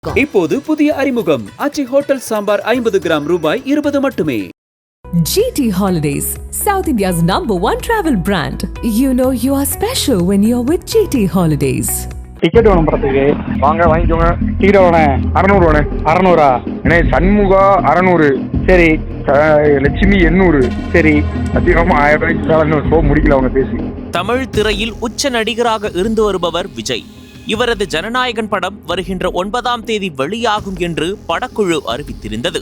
இப்போது புதிய அறிமுகம் ஆச்சி ஹோட்டல் சாம்பார் 50 கிராம் ரூபாய் 20 மட்டுமே. GT Holidays, South India's #1 travel brand. You know you are special when you're with GT Holidays. Ticket வேணும் படத்துக்கு. வாங்க வாங்கிக்கோங்க. டிக்கெட் வேணே 600 600. ஏன்னா சண்முகா 600. சரி. லட்சுமி 800. சரி. அதிகமாக 1000 ரூபாய்க்கு ஷோ முடிக்கல அவங்க பேசி. தமிழ் திரையில் உச்ச நடிகராக இருந்து வருபவர் விஜய். இவரது ஜனநாயகன் படம் வருகின்ற 9ஆம் தேதி வெளியாகும் என்று படக்குழு அறிவித்திருந்தது.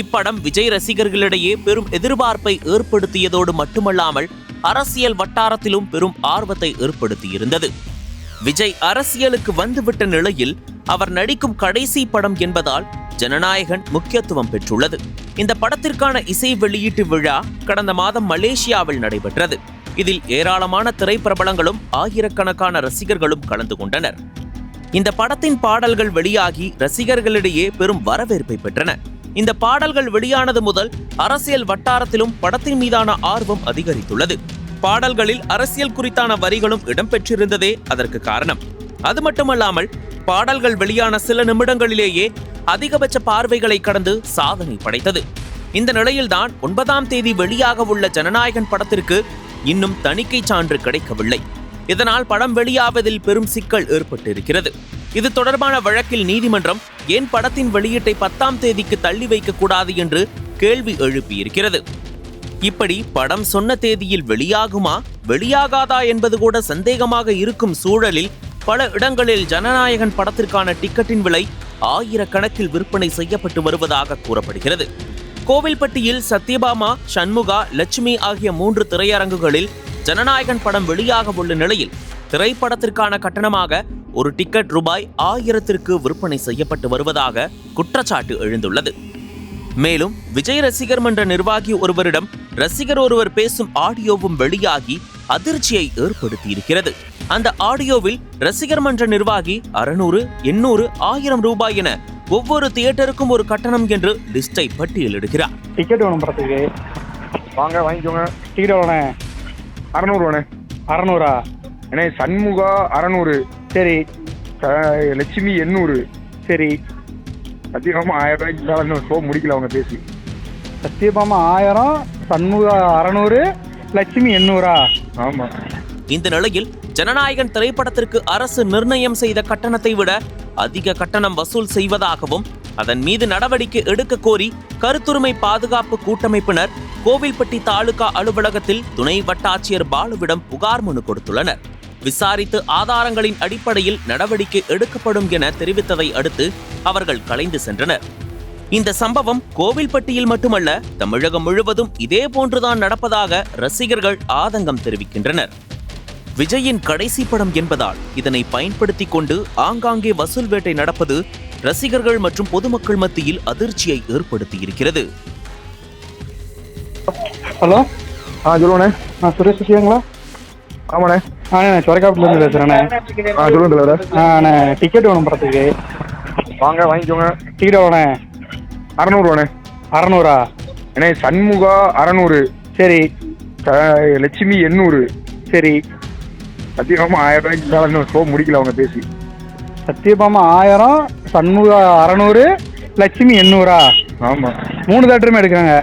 இப்படம் விஜய் ரசிகர்களிடையே பெரும் எதிர்பார்ப்பை ஏற்படுத்தியதோடு மட்டுமல்லாமல் அரசியல் வட்டாரத்திலும் பெரும் ஆர்வத்தை ஏற்படுத்தியிருந்தது. விஜய் அரசியலுக்கு வந்துவிட்ட நிலையில் அவர் நடிக்கும் கடைசி படம் என்பதால் ஜனநாயகன் முக்கியத்துவம் பெற்றுள்ளது. இந்த படத்திற்கான இசை வெளியீட்டு விழா கடந்த மாதம் மலேசியாவில் நடைபெற்றது. இதில் ஏராளமான திரைப்பிரபலங்களும் ஆயிரக்கணக்கான ரசிகர்களும் கலந்து கொண்டனர். இந்த படத்தின் பாடல்கள் வெளியாகி ரசிகர்களிடையே பெரும் வரவேற்பை பெற்றன. இந்த பாடல்கள் வெளியானது முதல் அரசியல் வட்டாரத்திலும் படத்தின் மீதான ஆர்வம் அதிகரித்துள்ளது. பாடல்களில் அரசியல் குறித்தான வரிகளும் இடம்பெற்றிருந்ததே அதற்கு காரணம். அது மட்டுமல்லாமல் பாடல்கள் வெளியான சில நிமிடங்களிலேயே அதிகபட்ச பார்வைகளை கடந்து சாதனை படைத்தது. இந்த நிலையில்தான் 9ஆம் தேதி வெளியாக உள்ள ஜனநாயகன் படத்திற்கு இன்னும் தணிக்கை சான்று கிடைக்கவில்லை. இதனால் படம் வெளியாவதில் பெரும் சிக்கல் ஏற்பட்டிருக்கிறது. இது தொடர்பான வழக்கில் நீதிமன்றம் ஏன் படத்தின் வெளியீட்டை 10ஆம் தேதிக்கு தள்ளி வைக்கக்கூடாது என்று கேள்வி எழுப்பியிருக்கிறது. இப்படி படம் சொன்ன தேதியில் வெளியாகுமா வெளியாகாதா என்பது கூட சந்தேகமாக இருக்கும் சூழலில் பல இடங்களில் ஜனநாயகன் படத்திற்கான டிக்கெட்டின் விலை ஆயிரக்கணக்கில் விற்பனை செய்யப்பட்டு வருவதாக கூறப்படுகிறது. கோவில்பட்டியில் சத்யபாமா, சண்முகா, லட்சுமி ஆகிய 3 திரையரங்குகளில் ஜனநாயகன் படம் வெளியாக உள்ள நிலையில் திரைப்படத்திற்கான கட்டணமாக ஒரு டிக்கெட் ரூபாய் 1000ற்கு விற்பனை செய்யப்பட்டு வருவதாக குற்றச்சாட்டு எழுந்துள்ளது. மேலும் விஜய் ரசிகர் மன்ற நிர்வாகி ஒருவரிடம் ரசிகர் ஒருவர் பேசும் ஆடியோவும் வெளியாகி அதிர்ச்சியை ஏற்படுத்தியிருக்கிறது. அந்த ஆடியோவில் ரசிகர் மன்ற நிர்வாகி 600, 800, 1000 ரூபாய் என ஒவ்வொரு தியேட்டருக்கும் ஒரு கட்டணம் என்று லிஸ்டை பட்டியலிடுகிறார். டிக்கெட் வேணும் படத்துக்கு. வாங்க வாங்கிக்கோங்க. டிக்கெட் வேணே 600 600. ஏன்னா சண்முகா 600. சரி. லட்சுமி 800. சரி. அதிகமாக 1000 ரூபாய்க்கு ஷோ முடிக்கல அவங்க பேசி. சத்யபாமா 1000, சண்முகா 600, லட்சுமி 800. ஆமா. இந்த நிலையில் ஜனநாயகன் திரைப்படத்திற்கு அரசு நிர்ணயம் செய்த கட்டணத்தை விட அதிக கட்டணம் வசூல் செய்வதாகவும் அதன் மீது நடவடிக்கை எடுக்க கோரி கருத்துரிமை பாதுகாப்பு கூட்டமைப்பினர் கோவில்பட்டி தாலுகா அலுவலகத்தில் துணை வட்டாட்சியர் பாலுவிடம் புகார் மனு கொடுத்துள்ளனர். விசாரித்து ஆதாரங்களின் அடிப்படையில் நடவடிக்கை எடுக்கப்படும் என தெரிவித்ததை அடுத்து அவர்கள் கலைந்து சென்றனர். இந்த சம்பவம் கோவில்பட்டியில் மட்டுமல்ல தமிழகம் முழுவதும் இதே போன்றுதான் நடப்பதாக ரசிகர்கள் ஆதங்கம் தெரிவிக்கின்றனர். விஜயின் கடைசி படம் என்பதால் இதனை பயன்படுத்தி கொண்டு ஆங்காங்கே வசூல் வேட்டை நடப்பது ரசிகர்கள் மற்றும் பொதுமக்கள் மத்தியில் அதிர்ச்சியை ஏற்படுத்தியிருக்கிறது. ஹலோ. சொல்லுண்ணே. சுரேஷ் விஷயங்களா? ஆமாண்ணே. சொரக்காப்புலேருந்து பேசுகிறேண்ணே. சொல்லுங்க. டிக்கெட் வேணும் படத்துக்கு. வாங்க வாங்கிக்கோங்க. டிக்கெட் வேணே 600 600. ஏன்னா சண்முகா 600. சரி. லட்சுமி 800. சரி. அதிகமாக 1000 ரூபாய்க்கு ஷோ முடிக்கல அவங்க பேசி. சத்யபாமா 1000, சண்முகா 600, லட்சுமி 800. ஆமா. 3 தேட்டருமே எடுக்கிறாங்க.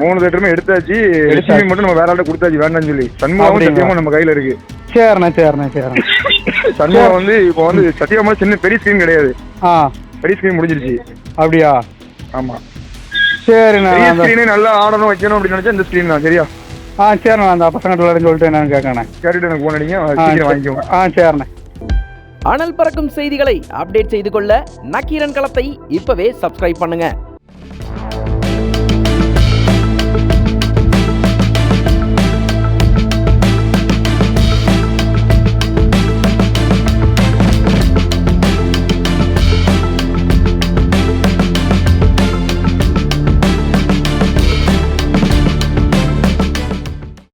3 தேட்டருமே எடுத்தாச்சு. லட்சுமி மட்டும் நம்ம வேற ஆள்கிட்ட கொடுத்தாச்சு வேண்டாம்னு சொல்லி. சண்முகாவும் சத்தியமா நம்ம கையில இருக்கு. சரிண்ணே. சண்முகா இப்போ சத்தியமா சின்ன பெரிய ஸ்கிரீன் கிடையாது. பெரிய ஸ்கிரீன் முடிஞ்சிருச்சு. அப்படியா? ஆமா. சரிண்ணா. ஸ்கிரீனே நல்லா ஆடணும் வைக்கணும் அப்படின்னு நினைச்சா இந்த ஸ்கிரீன் தான். சரியா? சரிண்ணா. அந்த பசங்க சொல்லிட்டு என்னன்னு கேட்கண்ணே. கேட்டுட்டு எனக்கு போன் அடிங்க. சீக்கிரம் வாங்கிக்கோங்க. சரிண்ணே. அனல் பறக்கும் செய்திகளை அப்டேட் செய்து கொள்ள நக்கீரன் களத்தை இப்பவே சப்ஸ்கிரைப் பண்ணுங்க.